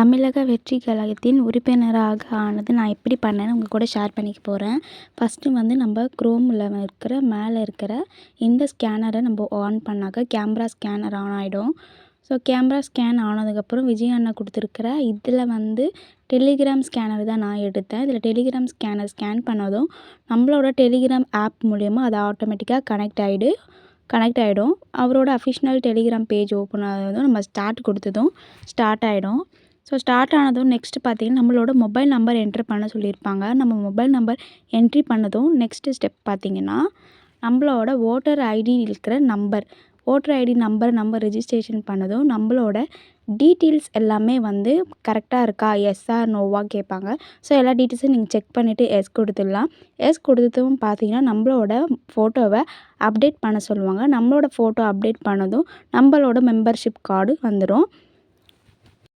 தமிழக வெற்றிக் கழகத்தின் உறுப்பினராக ஆனது நான் எப்படி பண்ணேன்னு உங்கள் கூட ஷேர் பண்ணிக்க போகிறேன். ஃபஸ்ட்டு வந்து நம்ம குரோமில் இருக்கிற மேலே இருக்கிற இந்த ஸ்கேனரை நம்ம ஆன் பண்ணாக்க கேமரா ஸ்கேனர் ஆன் ஆகிடும். ஸோ கேமரா ஸ்கேன் ஆனதுக்கப்புறம் விஜய் அண்ணா கொடுத்துருக்கிற இதில் வந்து டெலிகிராம் ஸ்கேனர் தான் நான் எடுத்தேன். இதில் டெலிகிராம் ஸ்கேனர் ஸ்கேன் பண்ணதும் நம்மளோட டெலிகிராம் ஆப் மூலயமா அது ஆட்டோமேட்டிக்காக கனெக்ட் ஆகிடும். அவரோட அஃபிஷியல் டெலிகிராம் பேஜ் ஓப்பன் ஆனதும் நம்ம ஸ்டார்ட் கொடுத்ததும் ஸ்டார்ட் ஆகிடும். ஸோ ஸ்டார்ட் ஆனதும் நெக்ஸ்ட்டு பார்த்தீங்கன்னா நம்மளோட மொபைல் நம்பர் என்ட்ரு பண்ண சொல்லியிருப்பாங்க. நம்ம மொபைல் நம்பர் என்ட்ரி பண்ணதும் நெக்ஸ்ட்டு ஸ்டெப் பார்த்தீங்கன்னா நம்மளோட ஓட்டர் ஐடி இருக்கிற ஓட்டர் ஐடி நம்ம ரெஜிஸ்ட்ரேஷன் பண்ணதும் நம்மளோட டீட்டெயில்ஸ் எல்லாமே வந்து கரெக்டாக இருக்கா, எஸ்ஸா நோவா கேட்பாங்க. ஸோ எல்லா டீட்டெயில்ஸும் நீங்கள் செக் பண்ணிவிட்டு எஸ் கொடுத்துடலாம். எஸ் கொடுத்ததும் பார்த்தீங்கன்னா நம்மளோட ஃபோட்டோவை அப்டேட் பண்ண சொல்லுவாங்க. நம்மளோட ஃபோட்டோ அப்டேட் பண்ணதும் நம்மளோட மெம்பர்ஷிப் கார்டு வந்துடும்.